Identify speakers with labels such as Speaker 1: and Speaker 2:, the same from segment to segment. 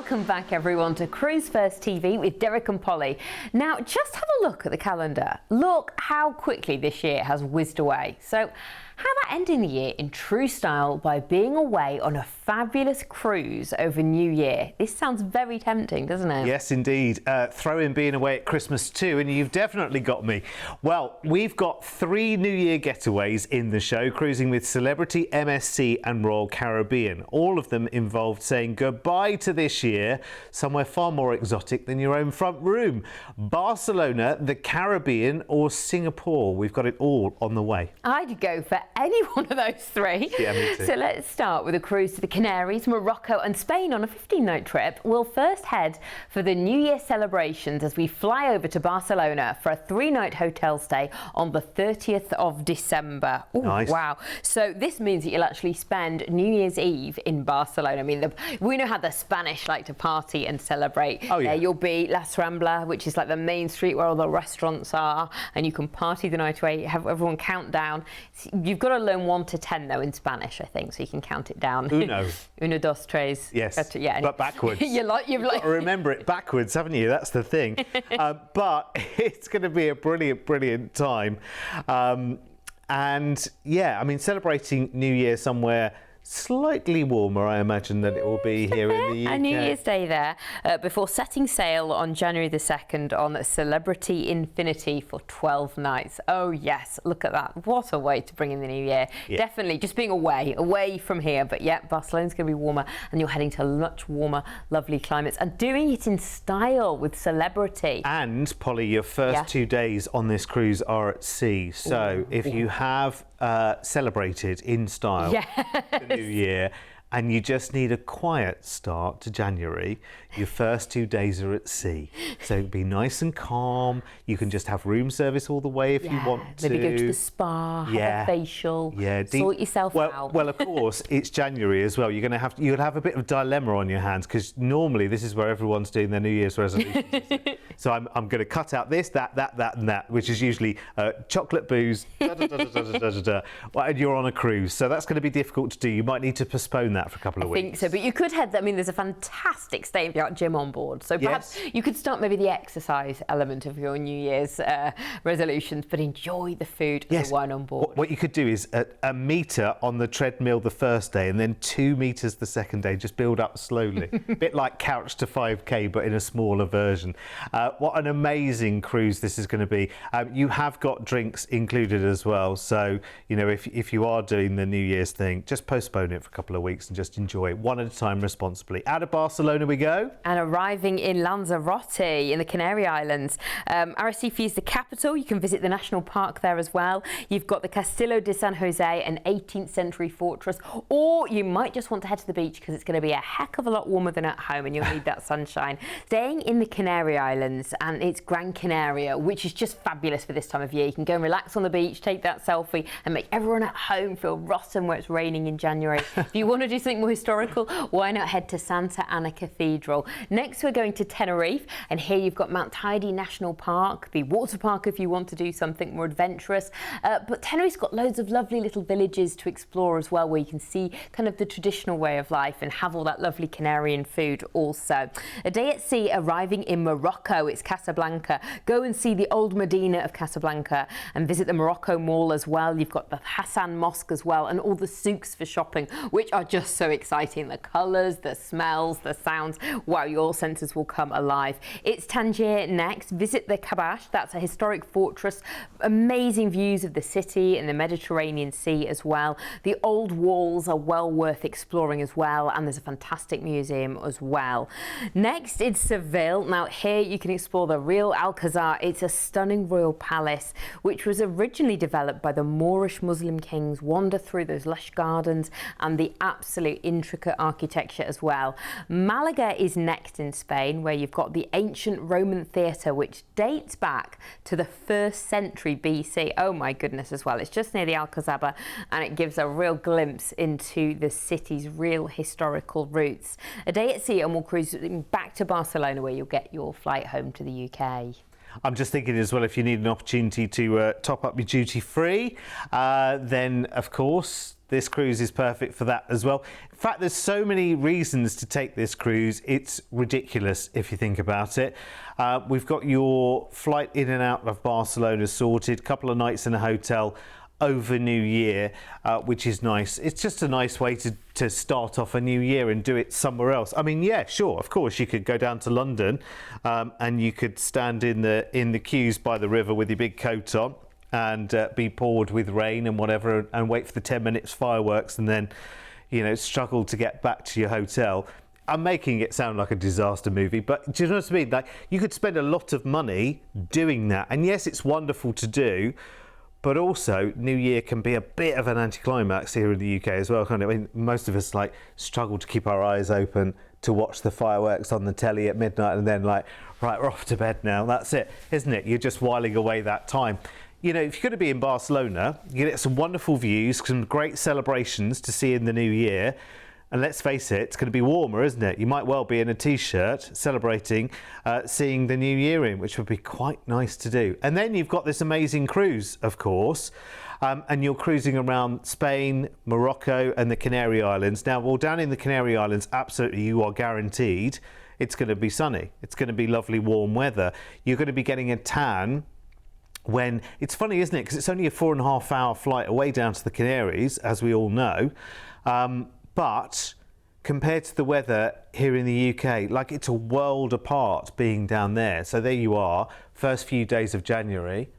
Speaker 1: Welcome back everyone to Cruise1st TV with Derek and Polly. Now just have a look at the calendar. Look how quickly this year has whizzed away. So how about ending the year in true style by being away on a fabulous cruise over New Year? This sounds very tempting, doesn't it?
Speaker 2: Yes, indeed. Throw in being away at Christmas too, and you've definitely got me. Well, we've got 3 New Year getaways in the show, cruising with Celebrity, MSC and Royal Caribbean. All of them involved saying goodbye to this year somewhere far more exotic than your own front room. Barcelona, the Caribbean or Singapore. We've got it all on the way.
Speaker 1: I'd go for any one of those 3.
Speaker 2: Yeah, me too.
Speaker 1: So let's start with a cruise to the Canaries, Morocco and Spain on a 15-night trip. We'll first head for the New Year celebrations as we fly over to Barcelona for a 3-night hotel stay on the 30th of December. Ooh,
Speaker 2: nice.
Speaker 1: Wow. So this means that you'll actually spend New Year's Eve in Barcelona. I mean, we know how the Spanish like to party and celebrate.
Speaker 2: Oh, yeah.
Speaker 1: You'll be La Rambla, which is like the main street where all the restaurants are, and you can party the night away, have everyone count down. You've got to learn 1 to 10 though in Spanish, I think, so you can count it down.
Speaker 2: Uno.
Speaker 1: Uno, dos, tres.
Speaker 2: Yes,
Speaker 1: yeah,
Speaker 2: but backwards.
Speaker 1: You've got
Speaker 2: to remember it backwards, haven't you? That's the thing. But it's going to be a brilliant, brilliant time. And yeah, I mean, celebrating New Year somewhere slightly warmer, I imagine, than it will be here in the UK.
Speaker 1: A New Year's Day there before setting sail on January the 2nd on Celebrity Infinity for 12 nights. Oh yes, look at that. What a way to bring in the new year. Yeah. Definitely just being away from here. But yeah, Barcelona's going to be warmer and you're heading to much warmer, lovely climates and doing it in style with Celebrity.
Speaker 2: And Polly, your first 2 days on this cruise are at sea. So if you have celebrated in style the new year and you just need a quiet start to January, your first 2 days are at sea. So be nice and calm. You can just have room service all the way if you want to.
Speaker 1: Maybe go to the spa, have a facial, sort yourself out.
Speaker 2: Well, of course, it's January as well. You'll have a bit of dilemma on your hands because normally this is where everyone's doing their New Year's resolutions. So I'm going to cut out this, that, and that, which is usually chocolate, booze, and you're on a cruise. So that's going to be difficult to do. You might need to postpone that for a couple of weeks.
Speaker 1: I think so, but you could head. I mean, there's a fantastic state-of-the-art gym on board, so perhaps you could start maybe the exercise element of your New Year's resolutions, but enjoy the food and the wine on board.
Speaker 2: What you could do is a metre on the treadmill the first day, and then 2 metres the second day. Just build up slowly, a bit like Couch to 5K, but in a smaller version. What an amazing cruise this is going to be. You have got drinks included as well, so you know if you are doing the New Year's thing, just postpone it for a couple of weeks and just enjoy it one at a time responsibly. Out of Barcelona we go.
Speaker 1: And arriving in Lanzarote in the Canary Islands. Arrecife is the capital. You can visit the national park there as well. You've got the Castillo de San Jose, an 18th century fortress, or you might just want to head to the beach because it's going to be a heck of a lot warmer than at home and you'll need that sunshine. Staying in the Canary Islands, and it's Gran Canaria, which is just fabulous for this time of year. You can go and relax on the beach, take that selfie and make everyone at home feel rotten where it's raining in January. If you want to do something more historical, why not head to Santa Ana Cathedral. Next we're going to Tenerife, and here you've got Mount Tidy National Park, the water park if you want to do something more adventurous, but Tenerife's got loads of lovely little villages to explore as well, where you can see kind of the traditional way of life and have all that lovely Canarian food also. A day at sea arriving in Morocco. It's Casablanca. Go and see the old Medina of Casablanca and visit the Morocco Mall as well. You've got the Hassan Mosque as well and all the souks for shopping, which are just so exciting. The colours, the smells, the sounds. Wow, your senses will come alive. It's Tangier next. Visit the Kabash. That's a historic fortress. Amazing views of the city and the Mediterranean Sea as well. The old walls are well worth exploring as well, and there's a fantastic museum as well. Next, it's Seville. Now here you can explore the Real Alcazar. It's a stunning royal palace which was originally developed by the Moorish Muslim kings. Wander through those lush gardens and the absolute intricate architecture as well. Malaga is next in Spain, where you've got the ancient Roman theatre which dates back to the 1st century BC. Oh my goodness as well. It's just near the Alcazaba and it gives a real glimpse into the city's real historical roots. A day at sea and we'll cruise back to Barcelona, where you'll get your flight home to the UK.
Speaker 2: I'm just thinking as well, if you need an opportunity to top up your duty free, then of course this cruise is perfect for that as well. In fact, there's so many reasons to take this cruise. It's ridiculous if you think about it. We've got your flight in and out of Barcelona sorted, couple of nights in a hotel over New Year, which is nice. It's just a nice way to start off a new year and do it somewhere else. I mean, yeah, sure, of course, you could go down to London and you could stand in the queues by the river with your big coat on and be poured with rain and whatever, and wait for the 10 minutes fireworks and then, you know, struggle to get back to your hotel. I'm making it sound like a disaster movie, but do you know what I mean? Like, you could spend a lot of money doing that. And yes, it's wonderful to do, but also New Year can be a bit of an anticlimax here in the UK as well. Kind of, I mean, most of us like struggle to keep our eyes open to watch the fireworks on the telly at midnight and then like, right, we're off to bed now. That's it, isn't it? You're just whiling away that time. You know, if you're going to be in Barcelona, you get some wonderful views, some great celebrations to see in the new year. And let's face it, it's going to be warmer, isn't it? You might well be in a t-shirt celebrating seeing the new year in, which would be quite nice to do. And then you've got this amazing cruise, of course, and you're cruising around Spain, Morocco and the Canary Islands. Now, well, down in the Canary Islands, absolutely, you are guaranteed it's going to be sunny. It's going to be lovely warm weather. You're going to be getting a tan when, it's funny, isn't it? Because it's only a 4.5 hour flight away down to the Canaries, as we all know. But compared to the weather here in the UK, like, it's a world apart being down there. So there you are, first few days of January,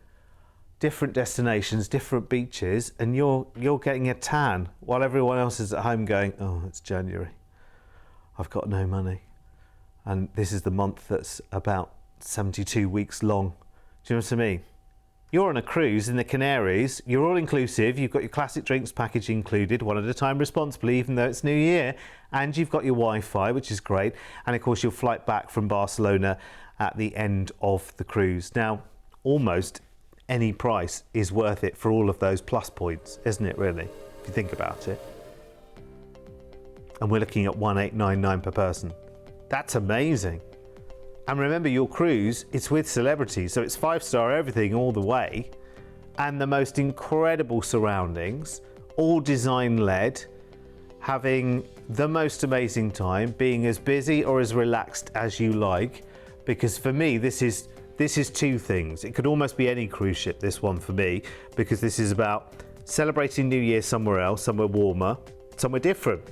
Speaker 2: different destinations, different beaches, and you're getting a tan while everyone else is at home going, oh, it's January. I've got no money. And this is the month that's about 72 weeks long. Do you know what I mean? You're on a cruise in the Canaries, you're all inclusive, you've got your classic drinks package included, one at a time responsibly, even though it's New Year, and you've got your Wi-Fi, which is great, and of course your flight back from Barcelona at the end of the cruise. Now, almost any price is worth it for all of those plus points, isn't it, really, if you think about it? And we're looking at 1,899 per person. That's amazing. And remember, your cruise, it's with celebrities, so it's 5-star everything all the way, and the most incredible surroundings, all design-led, having the most amazing time, being as busy or as relaxed as you like, because for me, this is two things. It could almost be any cruise ship, this one for me, because this is about celebrating New Year somewhere else, somewhere warmer, somewhere different.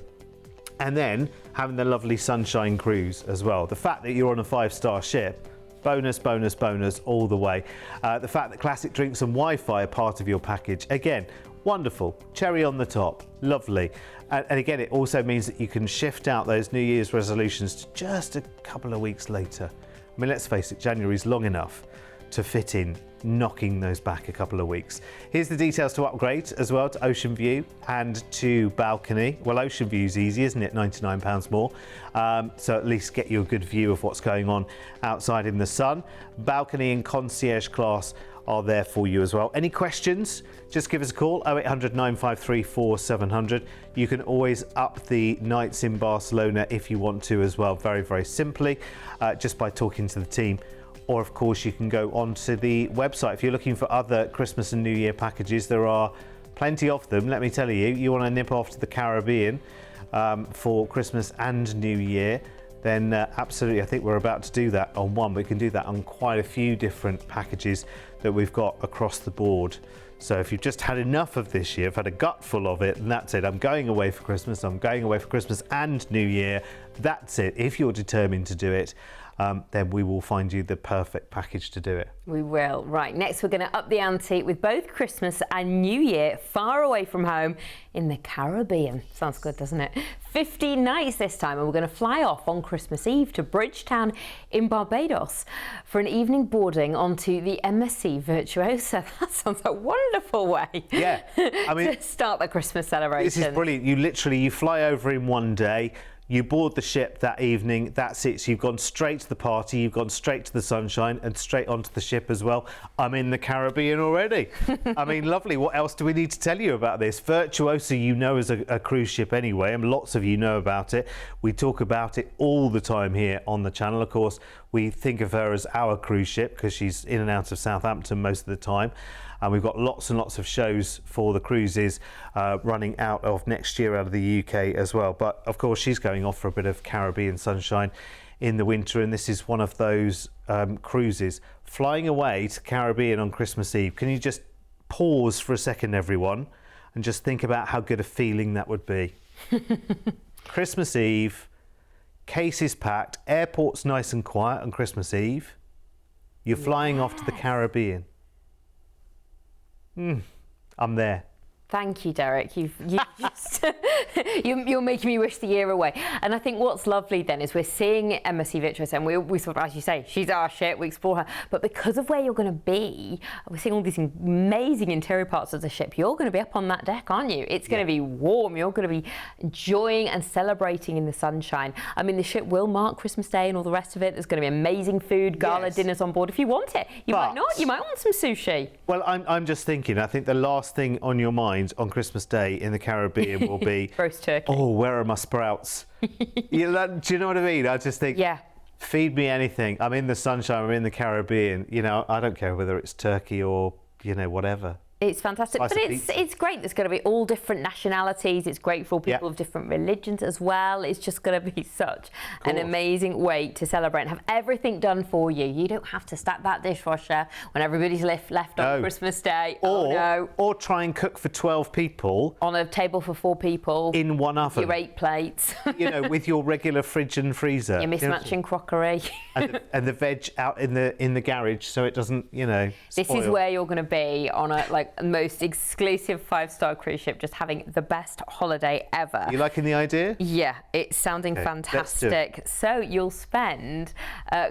Speaker 2: And then having the lovely sunshine cruise as well. The fact that you're on a 5-star ship, bonus, bonus, bonus all the way. The fact that classic drinks and Wi-Fi are part of your package, again, wonderful, cherry on the top, lovely. And again, it also means that you can shift out those New Year's resolutions to just a couple of weeks later. I mean, let's face it, January's long enough to fit in knocking those back a couple of weeks. Here's the details to upgrade as well to Ocean View and to Balcony. Well, Ocean View's easy, isn't it? £99 more. So at least get you a good view of what's going on outside in the sun. Balcony and Concierge class are there for you as well. Any questions? Just give us a call, 0800 953 4700. You can always up the nights in Barcelona if you want to as well, very, very simply, just by talking to the team. Or of course you can go onto the website. If you're looking for other Christmas and New Year packages, there are plenty of them. Let me tell you, you want to nip off to the Caribbean for Christmas and New Year, then absolutely, I think we're about to do that on one. We can do that on quite a few different packages that we've got across the board. So if you've just had enough of this year, I've had a gut full of it, and that's it. I'm going away for Christmas. I'm going away for Christmas and New Year. That's it. If you're determined to do it, then we will find you the perfect package to do it.
Speaker 1: We will. Right, next we're going to up the ante with both Christmas and New Year far away from home in the Caribbean. Sounds good, doesn't it? 15 nights this time, and we're going to fly off on Christmas Eve to Bridgetown in Barbados for an evening boarding onto the MSC Virtuosa. That sounds like a wonderful way
Speaker 2: yeah, I mean,
Speaker 1: to start the Christmas celebration.
Speaker 2: This is brilliant. You fly over in one day, you board the ship that evening, that's it. So you've gone straight to the party, you've gone straight to the sunshine and straight onto the ship as well. I'm in the Caribbean already. I mean, lovely. What else do we need to tell you about this? Virtuosa, you know, is a cruise ship anyway, and lots of you know about it. We talk about it all the time here on the channel. Of course, we think of her as our cruise ship because she's in and out of Southampton most of the time. And we've got lots and lots of shows for the cruises running out of next year out of the UK as well. But of course, she's going off for a bit of Caribbean sunshine in the winter, and this is one of those cruises flying away to Caribbean on Christmas Eve. Can you just pause for a second, everyone, and just think about how good a feeling that would be? Christmas Eve, cases packed, airport's nice and quiet on Christmas Eve. You're flying off to the Caribbean. I'm there.
Speaker 1: Thank you, Derek. You're making me wish the year away. And I think what's lovely then is we're seeing MSC Vitros, and we sort of, as you say, she's our ship, we explore her. But because of where you're going to be, we're seeing all these amazing interior parts of the ship. You're going to be up on that deck, aren't you? It's going to be warm. You're going to be enjoying and celebrating in the sunshine. I mean, the ship will mark Christmas Day and all the rest of it. There's going to be amazing food, gala dinners on board if you want it. You might not. You might want some sushi.
Speaker 2: Well, I'm just thinking, I think the last thing on your mind on Christmas Day in the Caribbean will be
Speaker 1: roast turkey.
Speaker 2: Oh, where are my sprouts? Do you know what I mean? I just think, feed me anything. I'm in the sunshine, I'm in the Caribbean. You know, I don't care whether it's turkey or, you know, whatever.
Speaker 1: It's fantastic, but it's great. There's going to be all different nationalities. It's great for people of different religions as well. It's just going to be such an amazing way to celebrate and have everything done for you. You don't have to stack that dishwasher when everybody's left on Christmas Day.
Speaker 2: Or try and cook for 12 people.
Speaker 1: On a table for 4 people.
Speaker 2: In one oven.
Speaker 1: Your 8 plates.
Speaker 2: You know, with your regular fridge and freezer.
Speaker 1: Your mismatching crockery.
Speaker 2: and the veg out in the garage so it doesn't, you know, spoil.
Speaker 1: This is where you're going to be on a most exclusive 5-star cruise ship, just having the best holiday ever. You
Speaker 2: liking the idea?
Speaker 1: Yeah, it's sounding fantastic. So you'll spend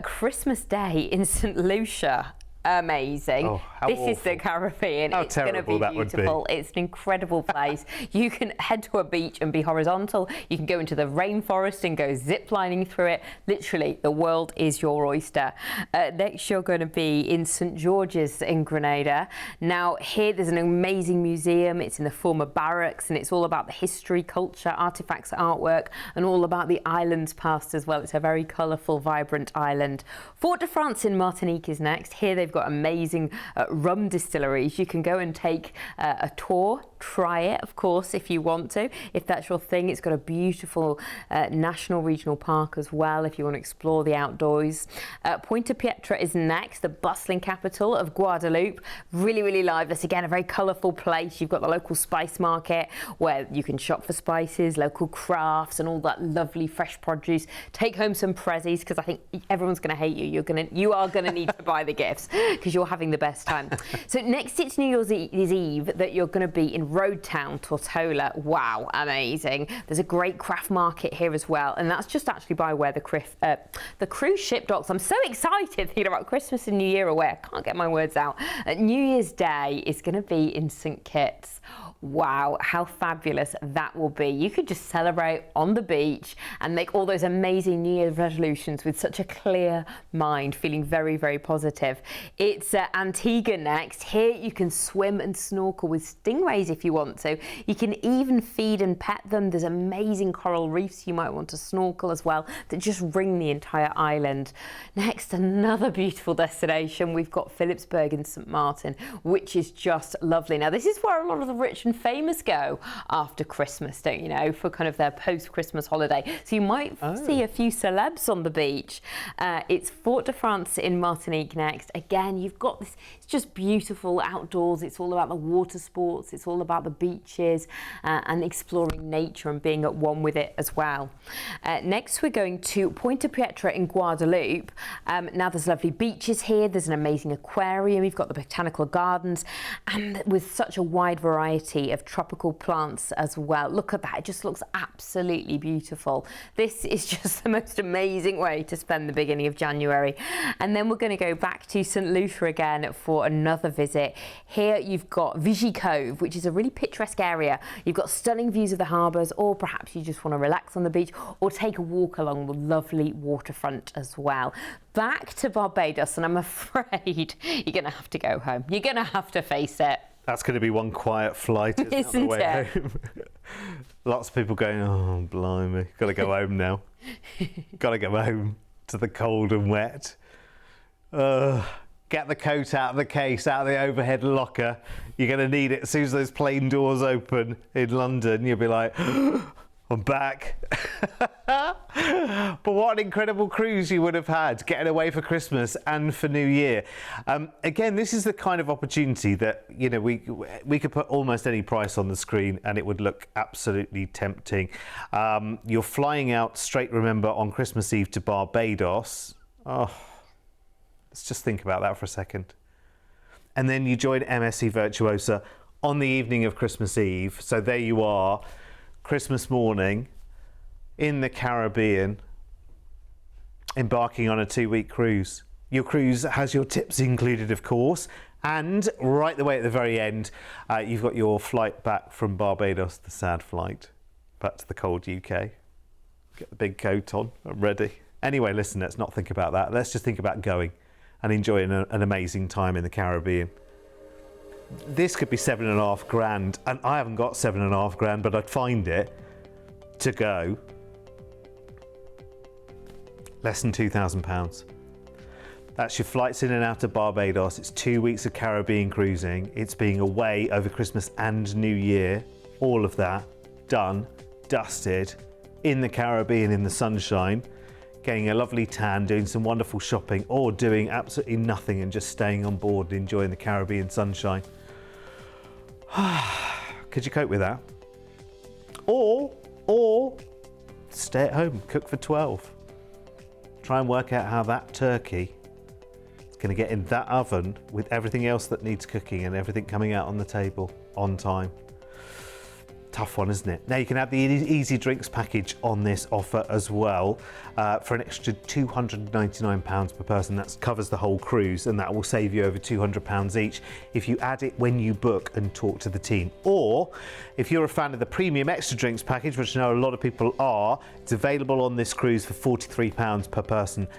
Speaker 1: Christmas Day in St Lucia. Amazing.
Speaker 2: Oh,
Speaker 1: this is the Caribbean.
Speaker 2: It's going to be
Speaker 1: beautiful. It's an incredible place. You can head to a beach and be horizontal. You can go into the rainforest and go ziplining through it. Literally, the world is your oyster. Next, you're going to be in St George's in Grenada. Now, here there's an amazing museum. It's in the former barracks, and it's all about the history, culture, artifacts, artwork, and all about the island's past as well. It's a very colourful, vibrant island. Fort de France in Martinique is next. Here they've got amazing rum distilleries. You can go and take a tour, try it, of course, if you want to, if that's your thing. It's got a beautiful national regional park as well, if you want to explore the outdoors. Puerto Pietra is next, the bustling capital of Guadeloupe. Really, really liveless. Again, a very colourful place. You've got the local spice market where you can shop for spices, local crafts, and all that lovely fresh produce. Take home some prezzies, because I think everyone's going to hate you. You are going to need to buy the gifts, because you're having the best time. So next, it's New Year's Eve that you're going to be in Road Town, Tortola. Wow, amazing. There's a great craft market here as well, and that's just actually by where the cruise ship docks. I'm so excited thinking about Christmas and New Year away. I can't get my words out. New Year's Day is going to be in St Kitts. Wow, how fabulous that will be. You could just celebrate on the beach and make all those amazing New Year's resolutions with such a clear mind, feeling very, very positive. It's Antigua next. Here you can swim and snorkel with stingrays if you want to. You can even feed and pet them. There's amazing coral reefs you might want to snorkel as well that just ring the entire island. Next, another beautiful destination. We've got Philipsburg in St Martin, which is just lovely. Now, this is where a lot of the rich and famous go after Christmas, don't you know, for kind of their post-Christmas holiday. So you might see a few celebs on the beach. It's Fort de France in Martinique next. Again, you've got this, it's just beautiful outdoors. It's all about the water sports. It's all about the beaches and exploring nature and being at one with it as well. Next, we're going to Puerto Pietra in Guadeloupe. Now, there's lovely beaches here. There's an amazing aquarium. You've got the botanical gardens, and with such a wide variety of tropical plants as well. Look at that. It just looks absolutely beautiful. This is just the most amazing way to spend the beginning of January. And then we're going to go back to St Lucia again for another visit. Here you've got Vigie Cove, which is a really picturesque area. You've got stunning views of the harbours, or perhaps you just want to relax on the beach or take a walk along the lovely waterfront as well. Back to Barbados, and I'm afraid you're going to have to go home. You're going to have to face it.
Speaker 2: That's going to be one quiet flight, isn't it? On the way home. Lots of people going, oh, blimey, got to go home now. Got to go home. to the cold and wet. Get the coat out of the case, out of the overhead locker. You're going to need it as soon as those plane doors open in London. You'll be like, I'm back. But what an incredible cruise you would have had, getting away for Christmas and for New Year. Again, this is the kind of opportunity that, you know, we could put almost any price on the screen and it would look absolutely tempting. You're flying out straight, remember, on Christmas Eve to Barbados. Oh, let's just think about that for a second. And then you join MSC Virtuosa on the evening of Christmas Eve. So there you are, Christmas morning in the Caribbean, embarking on a 2-week cruise. Your cruise has your tips included, of course, and right the way at the very end, you've got your flight back from Barbados, the sad flight, back to the cold UK. Get the big coat on, I'm ready. Anyway, listen, let's not think about that. Let's just think about going and enjoying an amazing time in the Caribbean. This could be £7,500, and I haven't got £7,500, but I'd find it to go. Less than £2,000. That's your flights in and out of Barbados. It's 2 weeks of Caribbean cruising. It's being away over Christmas and New Year. All of that done, dusted, in the Caribbean in the sunshine, getting a lovely tan, doing some wonderful shopping, or doing absolutely nothing and just staying on board and enjoying the Caribbean sunshine. Could you cope with that? Or stay at home, cook for 12. Try and work out how that turkey is going to get in that oven with everything else that needs cooking and everything coming out on the table on time. Tough one, isn't it? Now you can have the easy drinks package on this offer as well for an extra £299 per person. That covers the whole cruise, and that will save you over £200 each if you add it when you book and talk to the team. Or if you're a fan of the premium extra drinks package, which I know a lot of people are, it's available on this cruise for £43 per person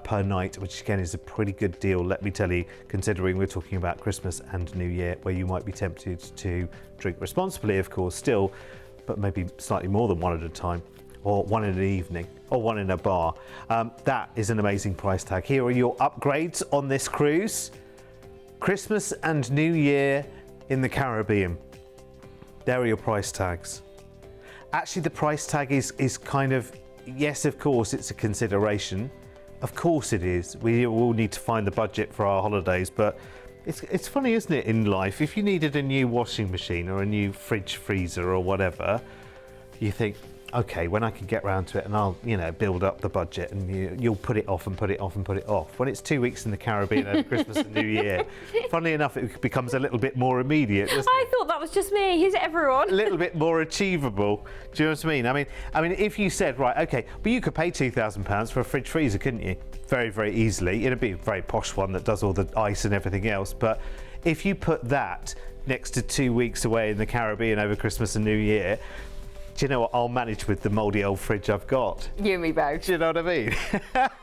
Speaker 2: per night, which again is a pretty good deal, let me tell you, considering we're talking about Christmas and New Year, where you might be tempted to drink responsibly, of course, still, but maybe slightly more than one at a time, or one in an evening, or one in a bar. That is an amazing price tag. Here are your upgrades on this cruise. Christmas and New Year in the Caribbean. There are your price tags. Actually, the price tag is kind of, yes, of course, it's a consideration. Of course it is. We all need to find the budget for our holidays, but it's funny, isn't it, in life? If you needed a new washing machine or a new fridge, freezer or whatever, you think, okay, when I can get round to it and I'll, you know, build up the budget, and you'll put it off and put it off and put it off. When it's 2 weeks in the Caribbean over Christmas and New Year, funnily enough, it becomes a little bit more immediate, doesn't
Speaker 1: I
Speaker 2: it?
Speaker 1: thought that was just me. Is it everyone?
Speaker 2: A little bit more achievable. Do you know what I mean? I mean, if you said, right, okay, but you could pay £2,000 for a fridge freezer, couldn't you? Very, very easily. It'd be a very posh one that does all the ice and everything else. But if you put that next to 2 weeks away in the Caribbean over Christmas and New Year, do you know what? I'll manage with the mouldy old fridge I've got.
Speaker 1: You and me both.
Speaker 2: Do you know what I mean?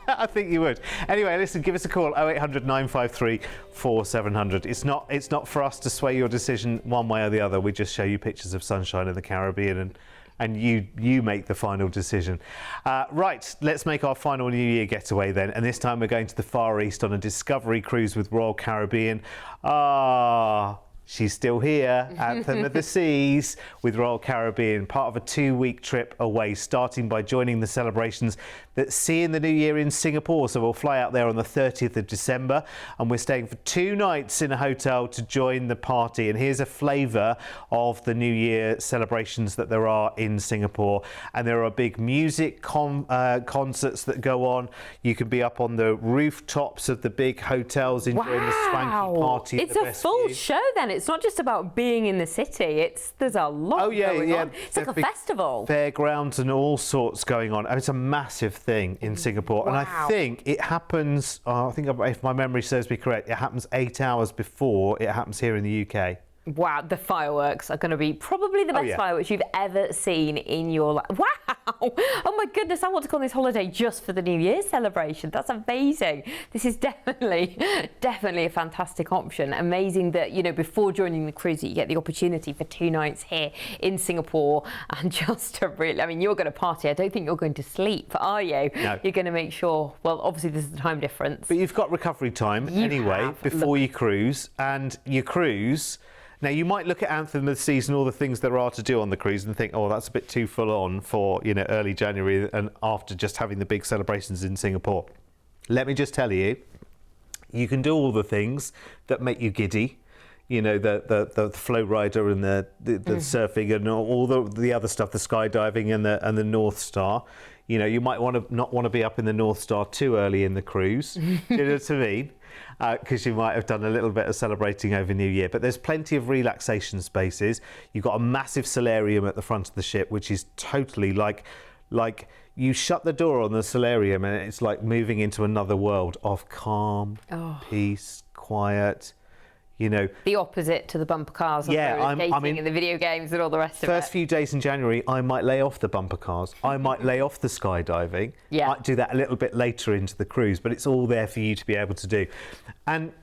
Speaker 2: I think you would. Anyway, listen, give us a call, 0800 953 4700. It's not for us to sway your decision one way or the other. We just show you pictures of sunshine in the Caribbean, and you make the final decision. Right, let's make our final New Year getaway then. And this time we're going to the Far East on a Discovery cruise with Royal Caribbean. She's still here, Anthem of the Seas with Royal Caribbean, part of a 2-week trip away, starting by joining the celebrations that see in the New Year in Singapore. So we'll fly out there on the 30th of December, and we're staying for 2 nights in a hotel to join the party. And here's a flavour of the New Year celebrations that there are in Singapore. And there are big music concerts that go on. You can be up on the rooftops of the big hotels enjoying the swanky party.
Speaker 1: It's a full show then. It's not just about being in the city. There's a lot going on. It's like a festival.
Speaker 2: Fairgrounds and all sorts going on. And it's a massive thing in Singapore.
Speaker 1: Wow.
Speaker 2: And I think it happens, I think if my memory serves me correct, it happens 8 hours before it happens here in the UK.
Speaker 1: Wow, the fireworks are going to be probably the best fireworks you've ever seen in your life. Wow! Oh my goodness, I want to go on this holiday just for the New Year's celebration. That's amazing. This is definitely a fantastic option. Amazing that, you know, before joining the cruise, you get the opportunity for 2 nights here in Singapore and just to really, I mean, you're going to party. I don't think you're going to sleep, are you?
Speaker 2: No.
Speaker 1: You're going to make sure, well, obviously there's the time difference.
Speaker 2: But you've got recovery time anyway before you cruise, and you cruise. Now, you might look at Anthem of the Seas and all the things there are to do on the cruise and think, oh, that's a bit too full on for, you know, early January and after just having the big celebrations in Singapore. Let me just tell you, you can do all the things that make you giddy. You know, the flow rider and the surfing and all the other stuff, the skydiving and the North Star. You know, you might not want to be up in the North Star too early in the cruise. Do you know what I mean? Because you might have done a little bit of celebrating over New Year. But there's plenty of relaxation spaces. You've got a massive solarium at the front of the ship, which is totally like you shut the door on the solarium and it's like moving into another world of calm, peace, quiet. You know, the
Speaker 1: opposite to the bumper cars. I mean, in the video games and all the rest of it.
Speaker 2: First few days in January, I might lay off the bumper cars. I might lay off the skydiving.
Speaker 1: Yeah.
Speaker 2: Might do that a little bit later into the cruise, but it's all there for you to be able to do. And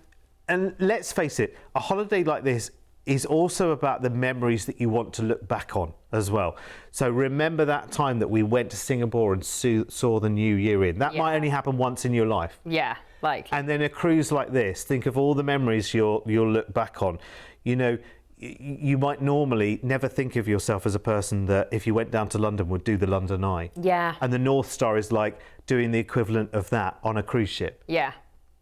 Speaker 2: let's face it, a holiday like this is also about the memories that you want to look back on as well. So remember that time that we went to Singapore and saw the New Year in. That might only happen once in your life.
Speaker 1: Yeah.
Speaker 2: And then a cruise like this, think of all the memories you'll look back on. You know, you might normally never think of yourself as a person that if you went down to London would do the London Eye.
Speaker 1: Yeah.
Speaker 2: And the North Star is like doing the equivalent of that on a cruise ship.
Speaker 1: Yeah.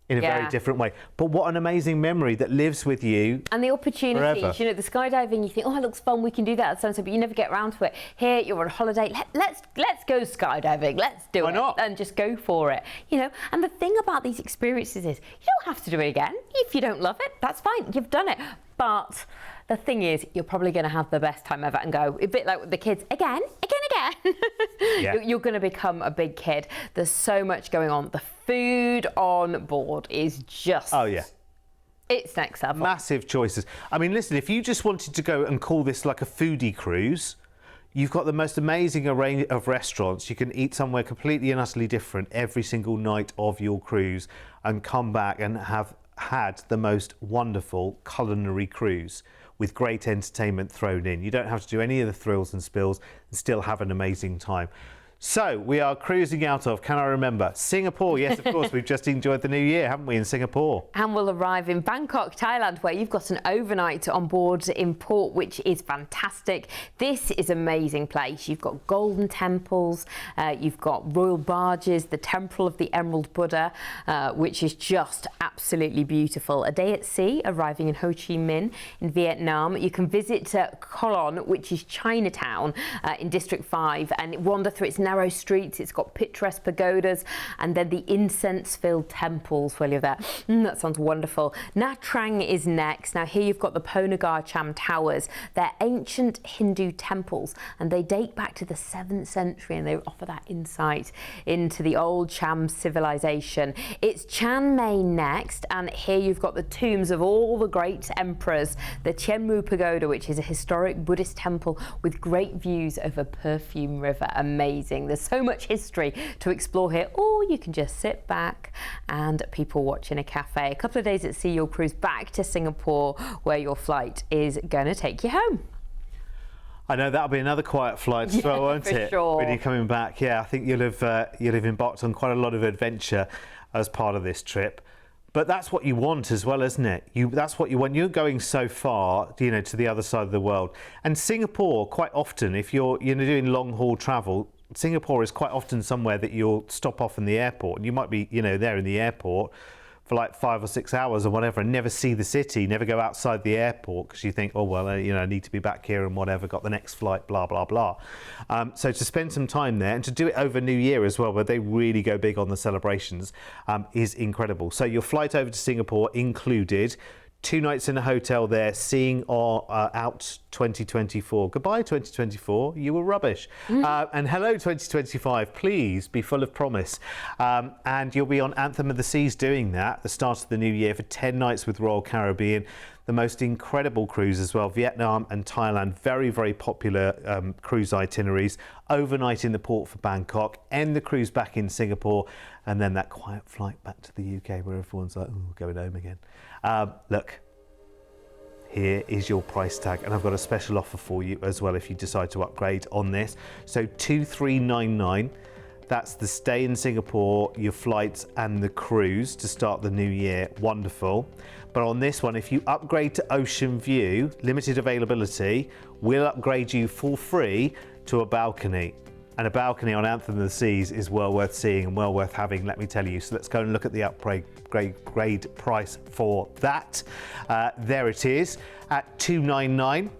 Speaker 2: In a very different way. But what an amazing memory that lives with you.
Speaker 1: And the opportunities,
Speaker 2: forever.
Speaker 1: you know, the skydiving, you think, oh, it looks fun, we can do that at sunset, but you never get around to it. Here, you're on holiday, let's go skydiving, let's do
Speaker 2: Why
Speaker 1: it.
Speaker 2: not?
Speaker 1: And just go for it. You know, and the thing about these experiences is you don't have to do it again. If you don't love it, that's fine, you've done it. But the thing is, you're probably going to have the best time ever and go, a bit like with the kids, again.
Speaker 2: Yeah.
Speaker 1: You're going to become a big kid. There's so much going on. The food on board is just...
Speaker 2: Oh, yeah.
Speaker 1: It's next level.
Speaker 2: Massive choices. I mean, listen, if you just wanted to go and call this like a foodie cruise, you've got the most amazing array of restaurants. You can eat somewhere completely and utterly different every single night of your cruise and come back and have had the most wonderful culinary cruise with great entertainment thrown in. You don't have to do any of the thrills and spills and still have an amazing time. So we are cruising out of, can I remember, Singapore. Yes, of course, we've just enjoyed the New Year, haven't we, in Singapore?
Speaker 1: And we'll arrive in Bangkok, Thailand, where you've got an overnight on board in port, which is fantastic. This is an amazing place. You've got golden temples, you've got royal barges, the Temple of the Emerald Buddha, which is just absolutely beautiful. A day at sea, arriving in Ho Chi Minh in Vietnam. You can visit Koh Lon, which is Chinatown in District 5, and wander through its narrow streets. It's got picturesque pagodas and then the incense-filled temples while you're there. That sounds wonderful. Nha Trang is next. Now here you've got the Ponagar Cham Towers. They're ancient Hindu temples and they date back to the 7th century and they offer that insight into the old Cham civilization. It's Chiang Mai next, and here you've got the tombs of all the great emperors. The Tien Mu Pagoda, which is a historic Buddhist temple with great views over Perfume River. Amazing. There's so much history to explore here, or you can just sit back and people watch in a cafe. A couple of days at sea, you'll cruise back to Singapore, where your flight is going to take you home.
Speaker 2: I know that'll be another quiet flight as well, won't it?
Speaker 1: Sure.
Speaker 2: When you're coming back, yeah, I think you'll have embarked on quite a lot of adventure as part of this trip. But that's what you want as well, isn't it? That's what you want. You're going so far, you know, to the other side of the world. And Singapore, quite often, if you're doing long haul travel, Singapore is quite often somewhere that you'll stop off in the airport, and you might be, you know, there in the airport for like 5 or 6 hours or whatever, and never see the city, never go outside the airport because you think, oh well, you know, I need to be back here and whatever, got the next flight, blah blah blah. So to spend some time there and to do it over New Year as well, where they really go big on the celebrations, is incredible. So your flight over to Singapore included 2 nights in a hotel there, seeing out 2024. Goodbye 2024, you were rubbish. And hello 2025, please be full of promise. And you'll be on Anthem of the Seas doing that, the start of the new year, for 10 nights with Royal Caribbean. the most incredible cruise as well. Vietnam and Thailand, very, very popular cruise itineraries. Overnight in the port for Bangkok, end the cruise back in Singapore, and then that quiet flight back to the UK where everyone's like, oh, going home again. Look, here is your price tag, and I've got a special offer for you as well if you decide to upgrade on this. So 2399, that's the stay in Singapore, your flights and the cruise to start the new year. Wonderful. But on this one, if you upgrade to Ocean View, limited availability, we'll upgrade you for free to a balcony. And a balcony on Anthem of the Seas is well worth seeing and well worth having, let me tell you. So let's go and look at the upgrade price for that. There it is at $299.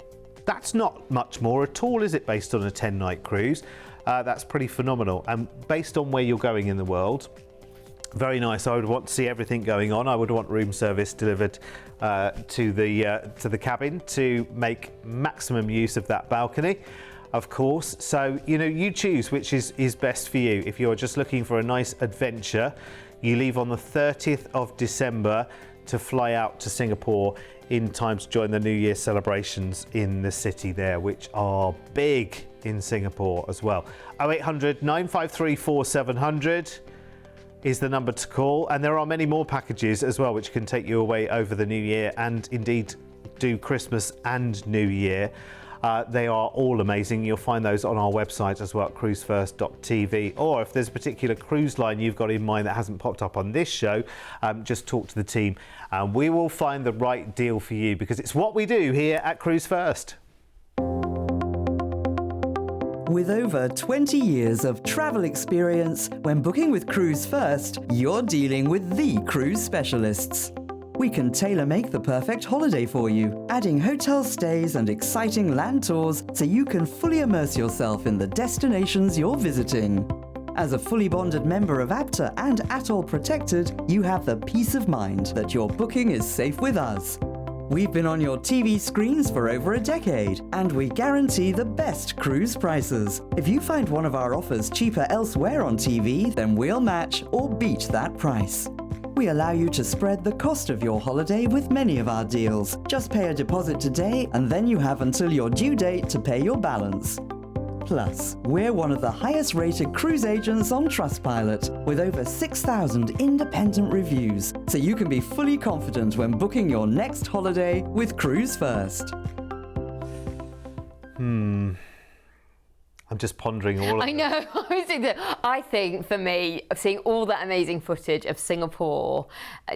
Speaker 2: That's not much more at all, is it, based on a 10-night cruise? That's pretty phenomenal. And based on where you're going in the world, very nice. I would want to see everything going on. I would want room service delivered to the cabin to make maximum use of that balcony, of course. So, you know, you choose which is best for you. If you're just looking for a nice adventure, you leave on the 30th of December to fly out to Singapore in time to join the New Year celebrations in the city there, which are big in Singapore as well. 0800 953 4700 is the number to call, and there are many more packages as well which can take you away over the new year and indeed do Christmas and New Year. They are all amazing. You'll find those on our website as well at cruise1st.tv, or if there's a particular cruise line you've got in mind that hasn't popped up on this show, just talk to the team and we will find the right deal for you, because it's what we do here at Cruise First.
Speaker 3: With over 20 years of travel experience, when booking with Cruise First, you're dealing with the cruise specialists. We can tailor-make the perfect holiday for you, adding hotel stays and exciting land tours so you can fully immerse yourself in the destinations you're visiting. As a fully bonded member of APTA and Atoll Protected, you have the peace of mind that your booking is safe with us. We've been on your TV screens for over a decade, and we guarantee the best cruise prices. If you find one of our offers cheaper elsewhere on TV, then we'll match or beat that price. We allow you to spread the cost of your holiday with many of our deals. Just pay a deposit today, and then you have until your due date to pay your balance. Plus, we're one of the highest rated cruise agents on Trustpilot, with over 6,000 independent reviews, so you can be fully confident when booking your next holiday with Cruise First.
Speaker 2: I'm just pondering all of
Speaker 1: I know. I think for me, seeing all that amazing footage of Singapore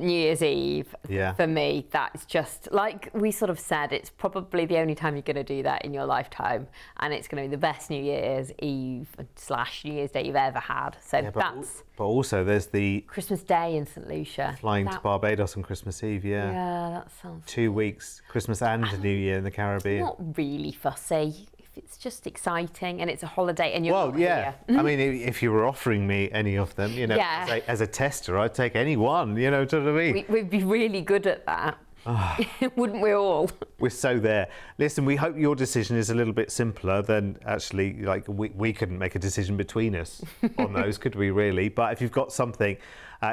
Speaker 1: New Year's Eve, for me, that's just, like we sort of said, it's probably the only time you're going to do that in your lifetime. And it's going to be the best New Year's Eve / New Year's Day you've ever had. So that's...
Speaker 2: But also there's the...
Speaker 1: Christmas Day in St Lucia.
Speaker 2: Flying to Barbados on Christmas Eve,
Speaker 1: Yeah, that sounds...
Speaker 2: 2 weeks, Christmas and New Year in the Caribbean.
Speaker 1: Not really fussy. It's just exciting and it's a holiday and you're not here.
Speaker 2: I mean, if you were offering me any of them, you know, as a tester, I'd take any one, you know, do you know what I mean?
Speaker 1: We'd be really good at that. Wouldn't we all?
Speaker 2: We're so there. Listen, we hope your decision is a little bit simpler than actually, like, we couldn't make a decision between us on those, could we really? But if you've got something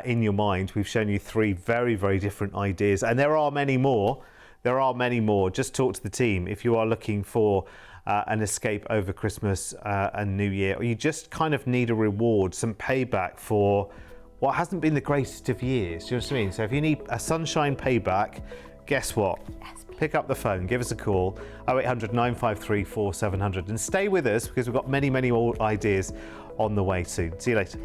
Speaker 2: in your mind, we've shown you 3 very, very different ideas, and there are many more. There are many more. Just talk to the team if you are looking for an escape over Christmas and New Year, or you just kind of need a reward, some payback for what hasn't been the greatest of years. Do you know what I mean? So if you need a sunshine payback, guess what?
Speaker 1: Yes,
Speaker 2: pick up the phone, give us a call, 0800 953 4700, and stay with us because we've got many, many more ideas on the way soon. See you later.